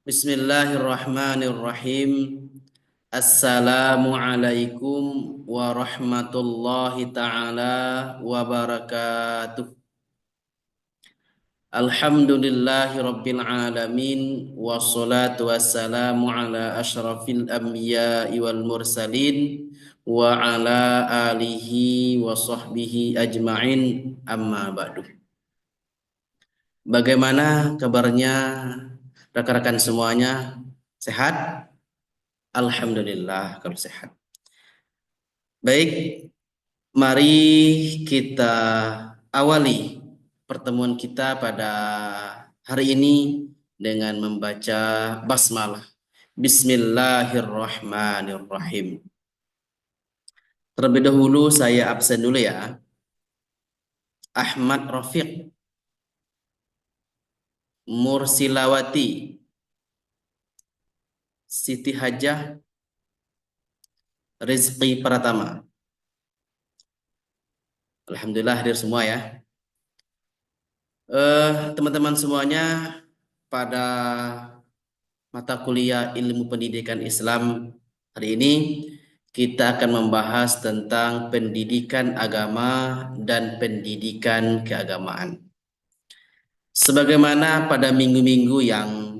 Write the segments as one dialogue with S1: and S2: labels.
S1: Bismillahirrahmanirrahim. Assalamualaikum warahmatullahi ta'ala wabarakatuh. Alhamdulillahi rabbil alamin. Wassalatu wassalamu ala ashrafil anbiya'i wal mursalin wa ala alihi wa sahbihi ajma'in, amma ba'du. Bagaimana kabarnya rekan-rekan semuanya? Sehat? Alhamdulillah kalau sehat. Baik, mari kita awali pertemuan kita pada hari ini dengan membaca basmalah. Bismillahirrahmanirrahim. Terlebih dahulu saya absen dulu ya. Ahmad Rafiq, Mursilawati, Siti Hajah, Rizqi Pratama. Alhamdulillah hadir semua ya. Teman-teman semuanya, pada mata kuliah Ilmu Pendidikan Islam hari ini kita akan membahas tentang pendidikan agama dan pendidikan keagamaan. Sebagaimana pada minggu-minggu yang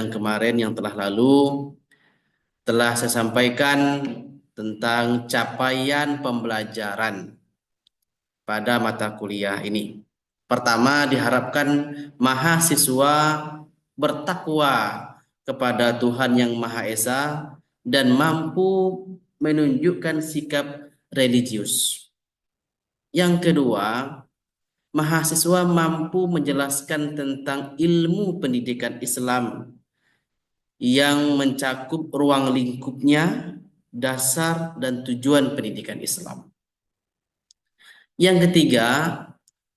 S1: kemarin yang telah lalu telah saya sampaikan tentang capaian pembelajaran pada mata kuliah ini. Pertama, diharapkan mahasiswa bertakwa kepada Tuhan Yang Maha Esa dan mampu menunjukkan sikap religius. Yang kedua, mahasiswa mampu menjelaskan tentang ilmu pendidikan Islam yang mencakup ruang lingkupnya, dasar dan tujuan pendidikan Islam. Yang ketiga,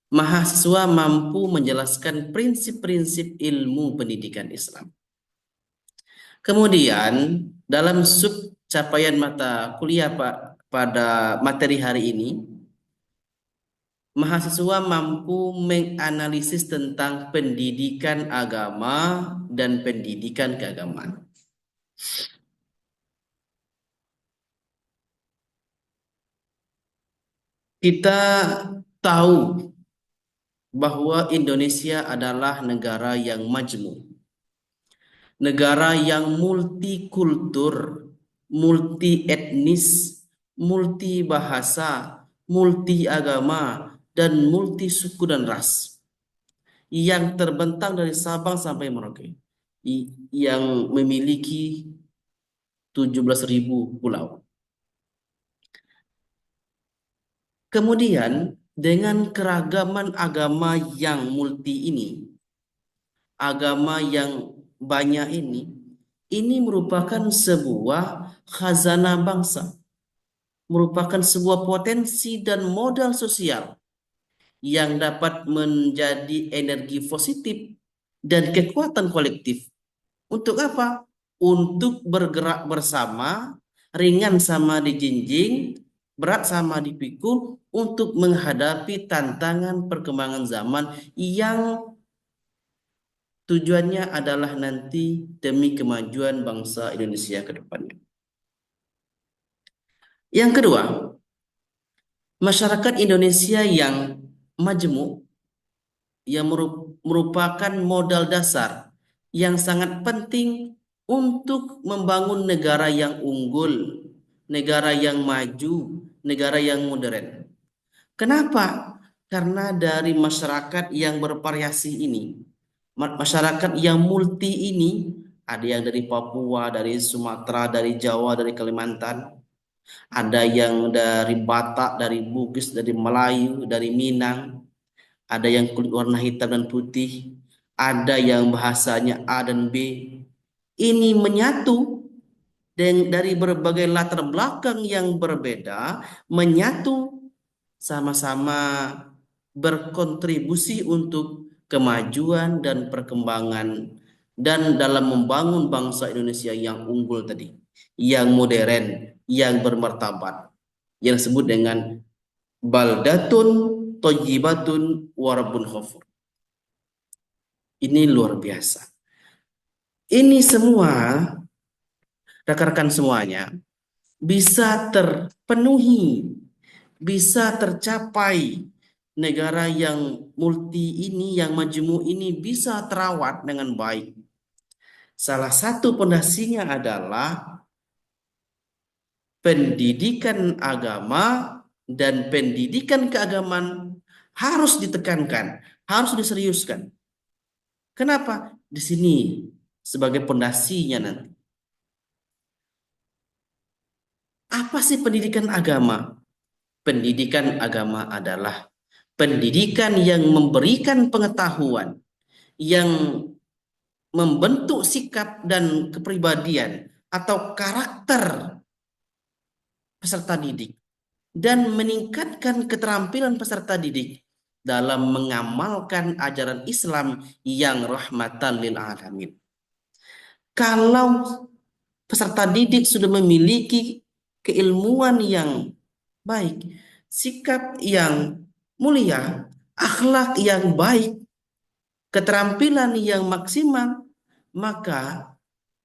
S1: mahasiswa mampu menjelaskan prinsip-prinsip ilmu pendidikan Islam. Kemudian, dalam sub capaian mata kuliah pada materi hari ini, mahasiswa mampu menganalisis tentang pendidikan agama dan pendidikan keagamaan. Kita tahu bahwa Indonesia adalah negara yang majmuk, negara yang multikultur, multi etnis, multi bahasa, multi agama, dan multi suku dan ras, yang terbentang dari Sabang sampai Merauke, yang memiliki 17.000 pulau. Kemudian dengan keragaman agama yang multi ini, agama yang banyak ini merupakan sebuah khazanah bangsa, merupakan sebuah potensi dan modal sosial yang dapat menjadi energi positif dan kekuatan kolektif. Untuk apa? Untuk bergerak bersama, ringan sama dijinjing, berat sama dipikul, untuk menghadapi tantangan perkembangan zaman yang tujuannya adalah nanti demi kemajuan bangsa Indonesia ke depannya. Yang kedua, masyarakat Indonesia yang majemuk, yang merupakan modal dasar yang sangat penting untuk membangun negara yang unggul, negara yang maju, negara yang modern. Kenapa? Karena dari masyarakat yang bervariasi ini, masyarakat yang multi ini, ada yang dari Papua, dari Sumatera, dari Jawa, dari Kalimantan, ada yang dari Batak, dari Bugis, dari Melayu, dari Minang, ada yang kulit warna hitam dan putih, ada yang bahasanya A dan B. Ini menyatu dari berbagai latar belakang yang berbeda, menyatu sama-sama berkontribusi untuk kemajuan dan perkembangan dan dalam membangun bangsa Indonesia yang unggul tadi, yang modern, yang bermartabat, yang disebut dengan baldatun thayyibatun wa rabbun ghafur. Ini luar biasa. Ini semua, rekan-rekan semuanya, bisa terpenuhi, bisa tercapai, negara yang multi ini, yang majemuk ini bisa terawat dengan baik. Salah satu pondasinya adalah pendidikan agama, dan pendidikan keagamaan harus ditekankan, harus diseriuskan. Kenapa? Di sini sebagai pondasinya nanti. Apa sih pendidikan agama? Pendidikan agama adalah pendidikan yang memberikan pengetahuan, yang membentuk sikap dan kepribadian atau karakter peserta didik, dan meningkatkan keterampilan peserta didik dalam mengamalkan ajaran Islam yang rahmatan lil alamin. Kalau peserta didik sudah memiliki keilmuan yang baik, sikap yang mulia, akhlak yang baik, keterampilan yang maksimal, maka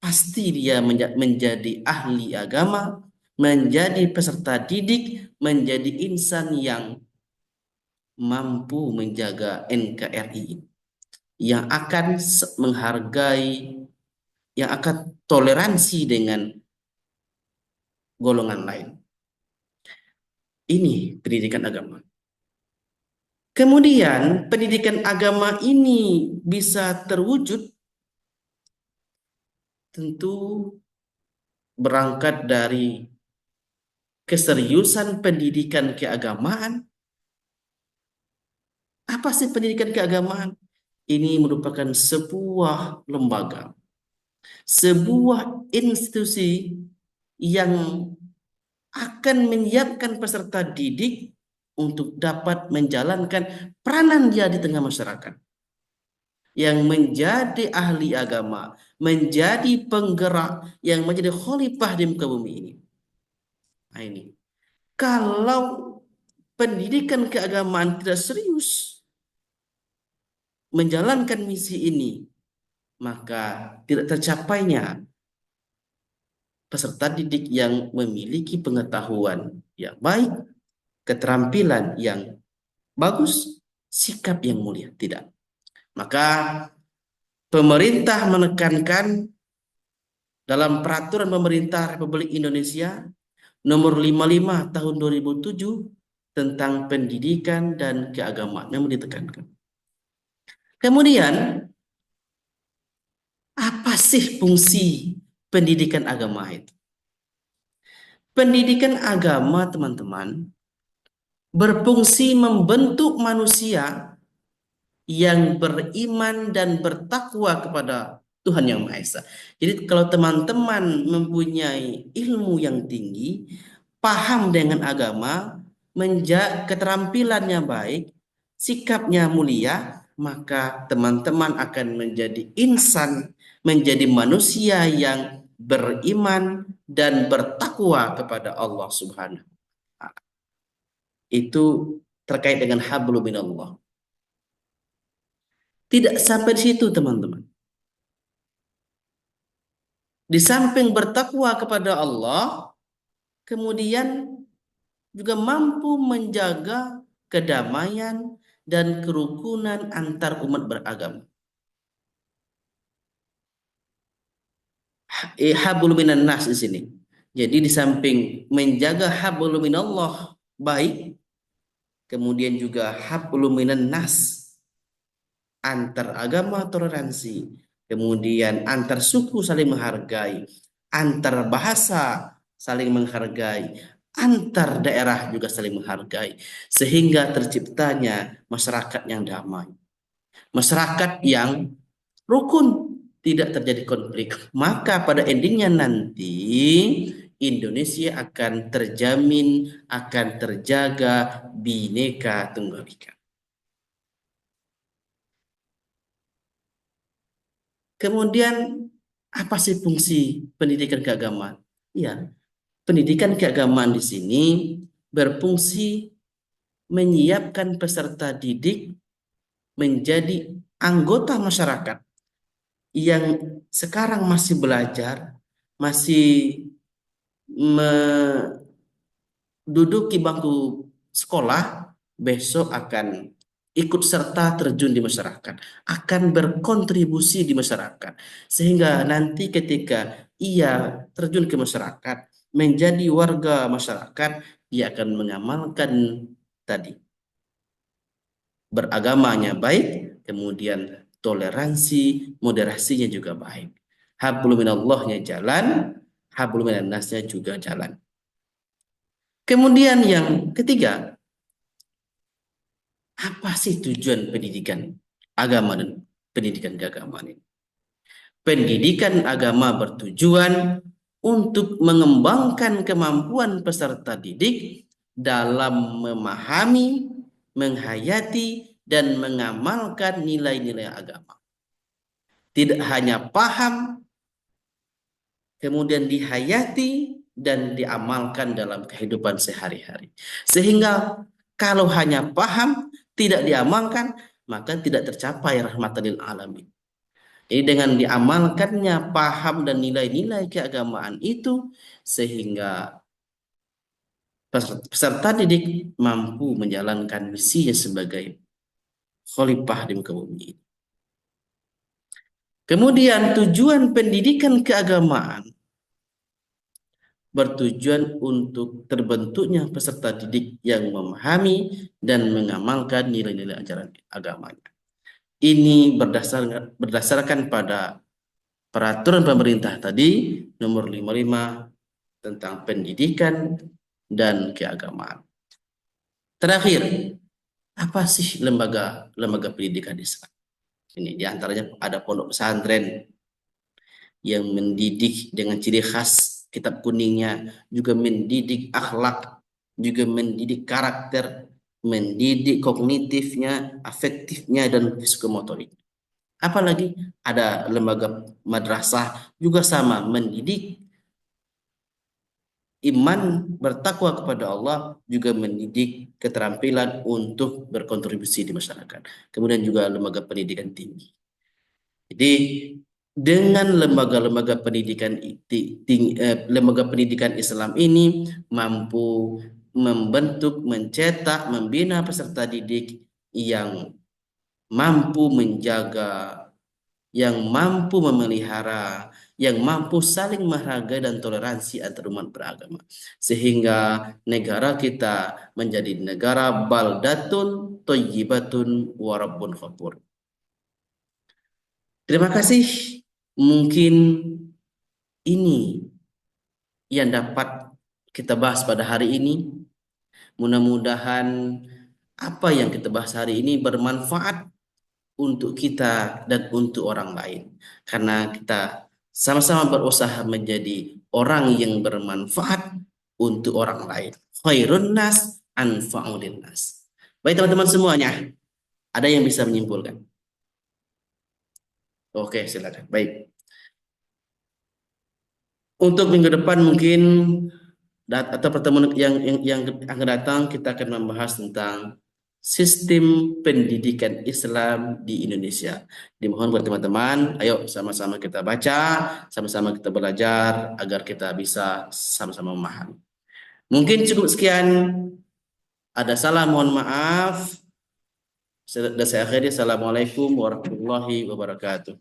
S1: pasti dia menjadi ahli agama, menjadi peserta didik, menjadi insan yang mampu menjaga NKRI, yang akan menghargai, yang akan toleransi dengan golongan lain. Ini pendidikan agama. Kemudian pendidikan agama ini bisa terwujud tentu berangkat dari keseriusan pendidikan keagamaan. Apa sih pendidikan keagamaan? Ini merupakan sebuah lembaga, sebuah institusi yang akan menyiapkan peserta didik untuk dapat menjalankan peranan dia di tengah masyarakat, yang menjadi ahli agama, menjadi penggerak, yang menjadi khalifah di muka bumi ini. Nah ini, kalau pendidikan keagamaan tidak serius menjalankan misi ini, maka tidak tercapainya peserta didik yang memiliki pengetahuan yang baik, keterampilan yang bagus, sikap yang mulia. Tidak. Maka pemerintah menekankan dalam peraturan pemerintah Republik Indonesia nomor 55 tahun 2007 tentang pendidikan dan keagamaan yang ditekankan. Kemudian, apa sih fungsi pendidikan agama itu? Pendidikan agama, teman-teman, berfungsi membentuk manusia yang beriman dan bertakwa kepada Tuhan Yang Maha Esa. Jadi kalau teman-teman mempunyai ilmu yang tinggi, paham dengan agama, keterampilannya baik, sikapnya mulia, maka teman-teman akan menjadi insan, menjadi manusia yang beriman dan bertakwa kepada Allah Subhanahu wa Ta'ala. Itu terkait dengan hablum minallah. Tidak sampai di situ, teman-teman. Di samping bertakwa kepada Allah, kemudian juga mampu menjaga kedamaian dan kerukunan antar umat beragama. Hablum minan nas di sini. Jadi di samping menjaga hablum minallah baik, kemudian juga hablum minan nas, antar agama toleransi, kemudian antar suku saling menghargai, antar bahasa saling menghargai, antar daerah juga saling menghargai, sehingga terciptanya masyarakat yang damai, masyarakat yang rukun, tidak terjadi konflik. Maka pada endingnya nanti Indonesia akan terjamin, akan terjaga Bhinneka Tunggal Ika. Kemudian apa sih fungsi pendidikan keagamaan? Ya, pendidikan keagamaan di sini berfungsi menyiapkan peserta didik menjadi anggota masyarakat yang sekarang masih belajar, masih menduduki bangku sekolah, besok akan ikut serta terjun di masyarakat, akan berkontribusi di masyarakat. Sehingga nanti ketika ia terjun ke masyarakat, menjadi warga masyarakat, dia akan mengamalkan tadi beragamanya baik, kemudian toleransi, moderasinya juga baik. Hablum minallahnya jalan, hablum minannasnya juga jalan. Kemudian yang ketiga, apa sih tujuan pendidikan agama dan pendidikan keagamaan ini? Pendidikan agama bertujuan untuk mengembangkan kemampuan peserta didik dalam memahami, menghayati, dan mengamalkan nilai-nilai agama. Tidak hanya paham, kemudian dihayati, dan diamalkan dalam kehidupan sehari-hari. Sehingga kalau hanya paham, tidak diamalkan, maka tidak tercapai rahmatan lil alamin. Jadi dengan diamalkannya paham dan nilai-nilai keagamaan itu, sehingga peserta didik mampu menjalankan misinya sebagai khalifah di muka bumi ini. Kemudian tujuan pendidikan keagamaan bertujuan untuk terbentuknya peserta didik yang memahami dan mengamalkan nilai-nilai ajaran agamanya. Ini berdasarkan pada peraturan pemerintah tadi nomor 55 tentang pendidikan dan keagamaan. Terakhir, apa sih lembaga pendidikan Islam? Ini diantaranya ada pondok pesantren yang mendidik dengan ciri khas kitab kuningnya, juga mendidik akhlak, juga mendidik karakter, mendidik kognitifnya, afektifnya, dan psikomotorik. Apalagi ada lembaga madrasah juga sama, mendidik iman, bertakwa kepada Allah, juga mendidik keterampilan untuk berkontribusi di masyarakat. Kemudian juga lembaga pendidikan tinggi. Jadi dengan lembaga pendidikan Islam ini mampu membentuk, mencetak, membina peserta didik yang mampu menjaga, yang mampu memelihara, yang mampu saling menghargai dan toleransi antar umat beragama. Sehingga negara kita menjadi negara baldatun thayyibatun wa rabbun ghafur. Terima kasih. Mungkin ini yang dapat kita bahas pada hari ini. Mudah-mudahan apa yang kita bahas hari ini bermanfaat untuk kita dan untuk orang lain. Karena kita sama-sama berusaha menjadi orang yang bermanfaat untuk orang lain. Khairun nas anfa'u linnas. Baik teman-teman semuanya, ada yang bisa menyimpulkan? Oke, silakan. Baik. Untuk minggu depan mungkin atau pertemuan yang akan datang kita akan membahas tentang sistem pendidikan Islam di Indonesia. Dimohon buat teman-teman, ayo sama-sama kita baca, sama-sama kita belajar agar kita bisa sama-sama memahami. Mungkin cukup sekian. Ada salah, mohon maaf. Dan saya akhiri. Assalamualaikum warahmatullahi wabarakatuh.